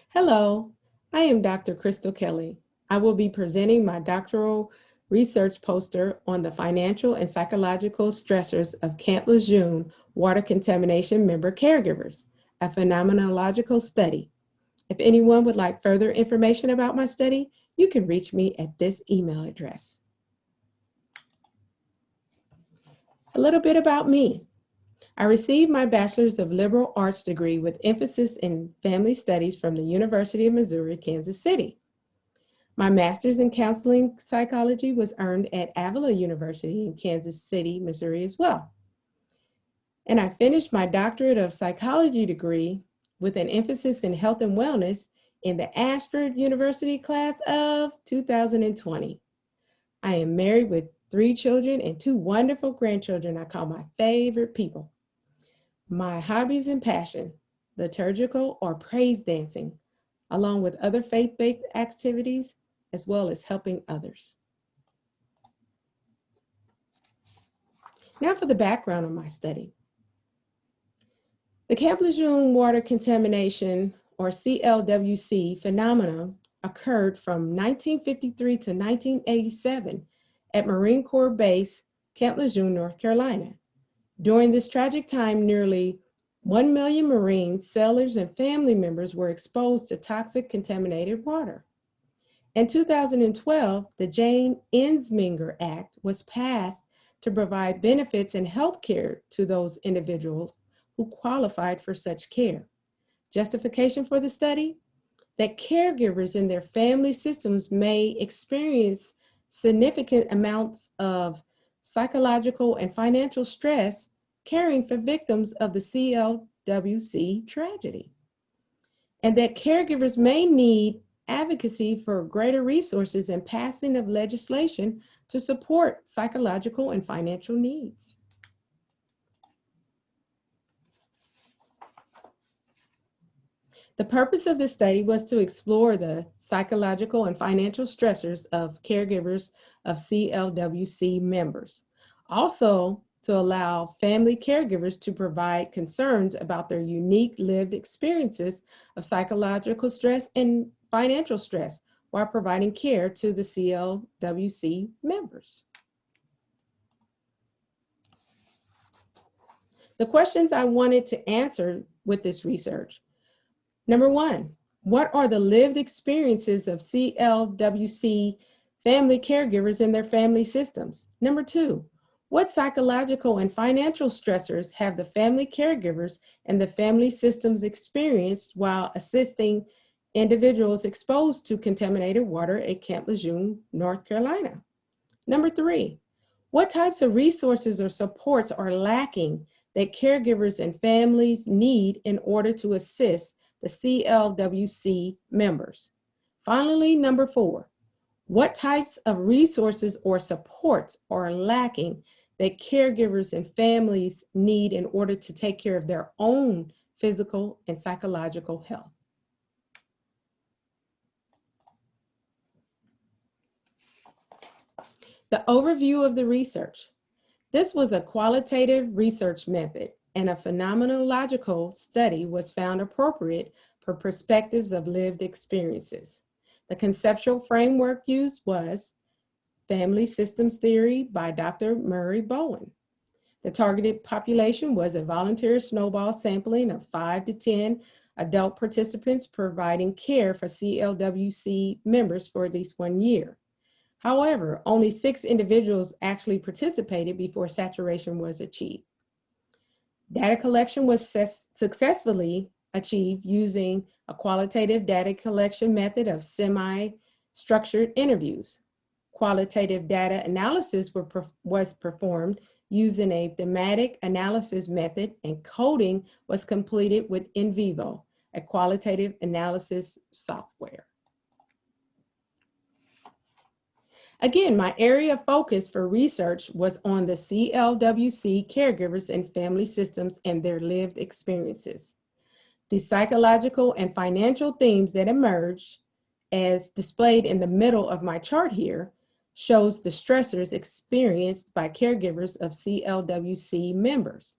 Hello, I am Dr. Crystal Kelley. I will be presenting my doctoral research poster on the financial and psychological stressors of Camp Lejeune water contamination member caregivers, a phenomenological study. If anyone would like further information about my study, you can reach me at this email address. A little bit about me. I received my Bachelor's of Liberal Arts degree with emphasis in family studies from the University of Missouri, Kansas City. My Master's in Counseling Psychology was earned at Avila University in Kansas City, Missouri as well. And I finished my Doctorate of Psychology degree with an emphasis in health and wellness in the Ashford University class of 2020. I am married with 3 children and 2 wonderful grandchildren I call my favorite people. My hobbies and passion, liturgical or praise dancing, along with other faith-based activities, as well as helping others. Now for the background of my study. The Camp Lejeune water contamination, or CLWC, phenomenon occurred from 1953 to 1987 at Marine Corps Base, Camp Lejeune, North Carolina. During this tragic time, nearly 1 million Marines, sailors, and family members were exposed to toxic contaminated water. In 2012, the Jane Ensminger Act was passed to provide benefits and health care to those individuals who qualified for such care. Justification for the study? That caregivers in their family systems may experience significant amounts of psychological and financial stress caring for victims of the CLWC tragedy, and that caregivers may need advocacy for greater resources and passing of legislation to support psychological and financial needs. The purpose of this study was to explore the psychological and financial stressors of caregivers of CLWC members. Also, to allow family caregivers to provide concerns about their unique lived experiences of psychological stress and financial stress while providing care to the CLWC members. The questions I wanted to answer with this research. Number 1, what are the lived experiences of CLWC family caregivers in their family systems? Number 2, what psychological and financial stressors have the family caregivers and the family systems experienced while assisting individuals exposed to contaminated water at Camp Lejeune, North Carolina? Number 3, what types of resources or supports are lacking that caregivers and families need in order to assist the CLWC members? Finally, number 4, what types of resources or supports are lacking that caregivers and families need in order to take care of their own physical and psychological health? The overview of the research. This was a qualitative research method, and a phenomenological study was found appropriate for perspectives of lived experiences. The conceptual framework used was Family Systems Theory by Dr. Murray Bowen. The targeted population was a volunteer snowball sampling of 5 to 10 adult participants providing care for CLWC members for at least 1 year. However, only 6 individuals actually participated before saturation was achieved. Data collection was successfully achieved using a qualitative data collection method of semi-structured interviews. Qualitative data analysis was performed using a thematic analysis method, and coding was completed with In Vivo, a qualitative analysis software. Again, my area of focus for research was on the CLWC caregivers and family systems and their lived experiences. The psychological and financial themes that emerged, as displayed in the middle of my chart here, shows the stressors experienced by caregivers of CLWC members.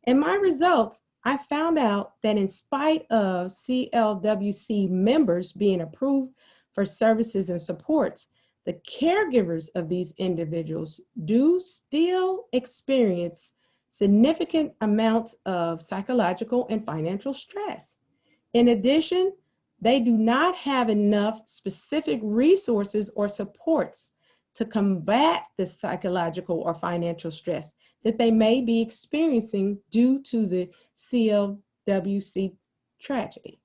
In my results, I found out that in spite of CLWC members being approved for services and supports, the caregivers of these individuals do still experience significant amounts of psychological and financial stress. In addition, they do not have enough specific resources or supports to combat the psychological or financial stress that they may be experiencing due to the CLWC tragedy.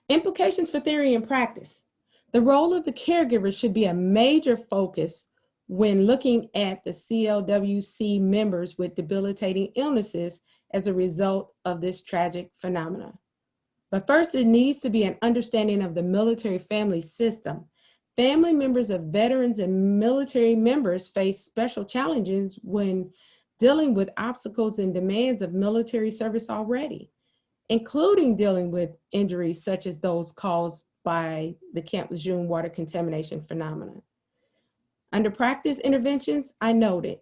Implications for theory and practice. The role of the caregiver should be a major focus when looking at the CLWC members with debilitating illnesses as a result of this tragic phenomenon. But first, there needs to be an understanding of the military family system. Family members of veterans and military members face special challenges when dealing with obstacles and demands of military service already, including dealing with injuries such as those caused by the Camp Lejeune water contamination phenomenon. Under practice interventions, I noted,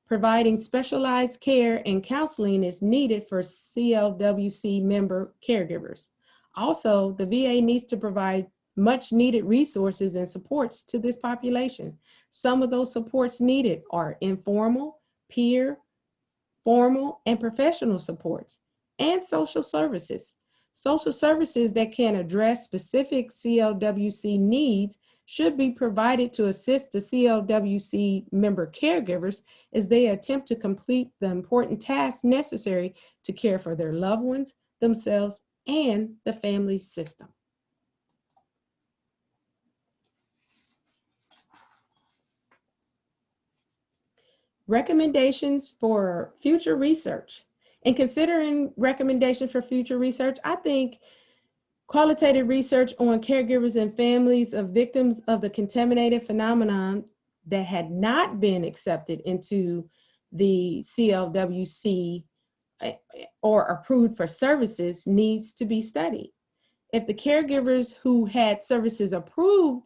providing specialized care and counseling is needed for CLWC member caregivers. Also, the VA needs to provide much needed resources and supports to this population. Some of those supports needed are informal, peer, formal, and professional supports, and social services. Social services that can address specific CLWC needs should be provided to assist the CLWC member caregivers as they attempt to complete the important tasks necessary to care for their loved ones, themselves, and the family system. Recommendations for future research. In considering recommendations for future research, I think qualitative research on caregivers and families of victims of the contaminated phenomenon that had not been accepted into the CLWC or approved for services needs to be studied. If the caregivers who had services approved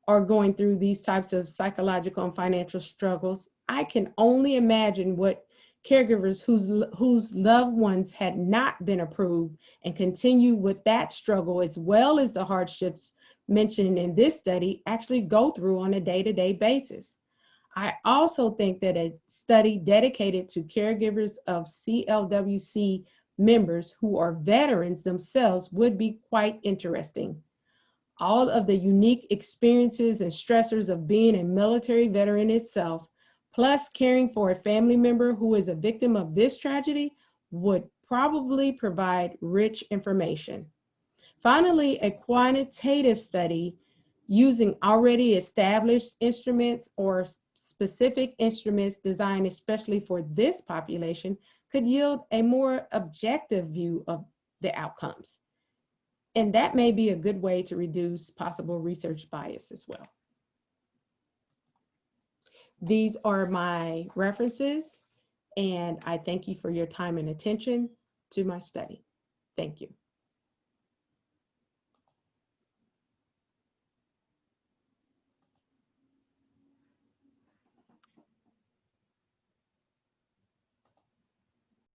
are going through these types of psychological and financial struggles, I can only imagine what caregivers whose loved ones had not been approved and continue with that struggle, as well as the hardships mentioned in this study, actually go through on a day-to-day basis. I also think that a study dedicated to caregivers of CLWC members who are veterans themselves would be quite interesting. All of the unique experiences and stressors of being a military veteran itself, plus caring for a family member who is a victim of this tragedy, would probably provide rich information. Finally, a quantitative study using already established instruments or specific instruments designed especially for this population could yield a more objective view of the outcomes. And that may be a good way to reduce possible research bias as well. These are my references, and I thank you for your time and attention to my study. Thank you.